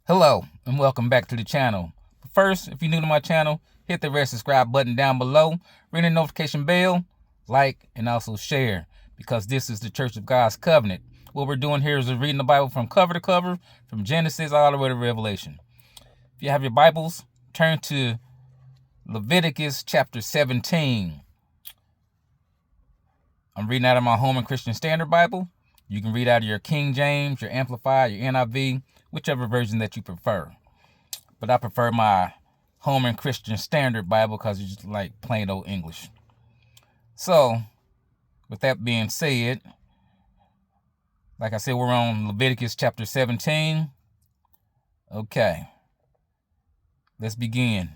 Hello and welcome back to the channel. But first, if you're new to my channel, hit the red subscribe button down below, ring the notification bell, like, and also share, because this is the Church of God's Covenant. What we're doing here is we're reading the Bible from cover to cover, from Genesis all the way to Revelation. If you have your Bibles, turn to Leviticus chapter 17. I'm reading out of my Home and Christian Standard Bible. You can read out of your King James, your Amplified, your NIV, whichever version that you prefer. But I prefer my Home and Christian Standard Bible because it's just like plain old English. So, with that being said, like I said, we're on Leviticus chapter 17. Okay, let's begin.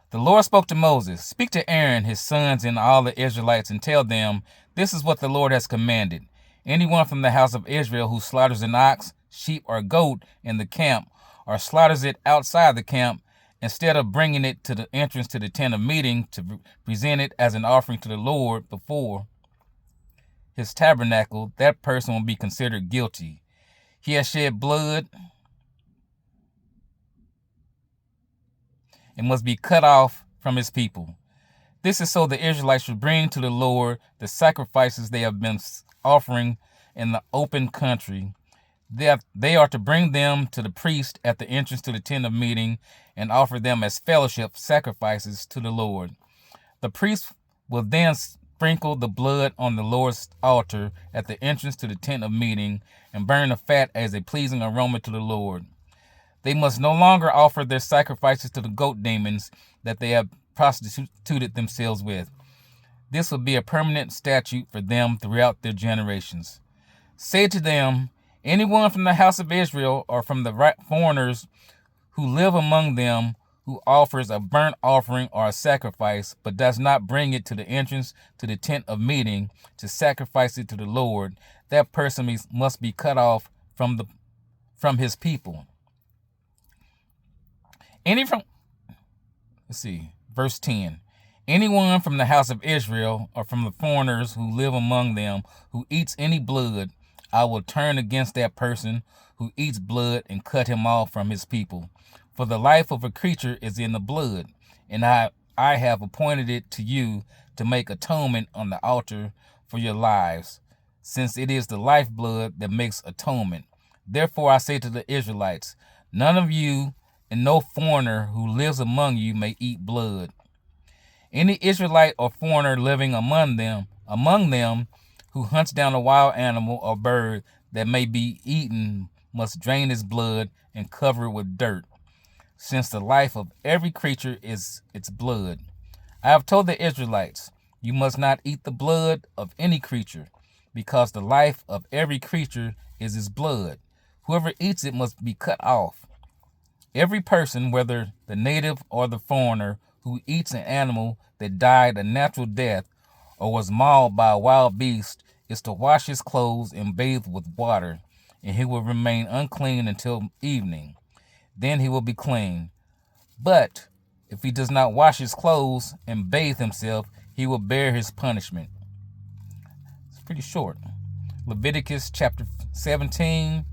The Lord spoke to Moses, "Speak to Aaron, his sons, and all the Israelites, and tell them, this is what the Lord has commanded. Anyone from the house of Israel who slaughters an ox, sheep, or goat in the camp, or slaughters it outside the camp, instead of bringing it to the entrance to the tent of meeting to present it as an offering to the Lord before his tabernacle, that person will be considered guilty. He has shed blood and must be cut off from his people. This is so the Israelites should bring to the Lord the sacrifices they have been offering in the open country. They are to bring them to the priest at the entrance to the tent of meeting and offer them as fellowship sacrifices to the Lord. The priest will then sprinkle the blood on the Lord's altar at the entrance to the tent of meeting and burn the fat as a pleasing aroma to the Lord. They must no longer offer their sacrifices to the goat demons that they have prostituted themselves with. This will be a permanent statute for them throughout their generations. Say to them, anyone from the house of Israel or from the foreigners who live among them who offers a burnt offering or a sacrifice, but does not bring it to the entrance to the tent of meeting to sacrifice it to the Lord, that person must be cut off from his people. Verse 10. Anyone from the house of Israel or from the foreigners who live among them who eats any blood, I will turn against that person who eats blood and cut him off from his people. For the life of a creature is in the blood, and I have appointed it to you to make atonement on the altar for your lives, since it is the lifeblood that makes atonement. Therefore I say to the Israelites, none of you and no foreigner who lives among you may eat blood. Any Israelite or foreigner living among them who hunts down a wild animal or bird that may be eaten must drain its blood and cover it with dirt, since the life of every creature is its blood. I have told the Israelites, you must not eat the blood of any creature, because the life of every creature is its blood. Whoever eats it must be cut off. Every person, whether the native or the foreigner, who eats an animal that died a natural death or was mauled by a wild beast, is to wash his clothes and bathe with water, and he will remain unclean until evening. Then he will be clean. But if he does not wash his clothes and bathe himself, he will bear his punishment. It's pretty short. Leviticus chapter 17,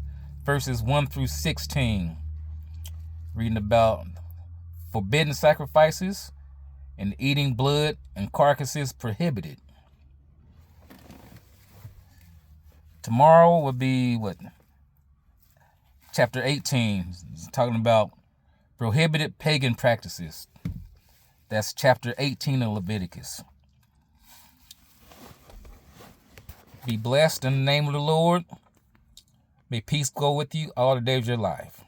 verses 1 through 16. Reading about forbidden sacrifices and eating blood and carcasses prohibited. Tomorrow will be chapter 18. It's talking about prohibited pagan practices. That's chapter 18 of Leviticus. Be blessed in the name of the Lord. May peace go with you all the days of your life.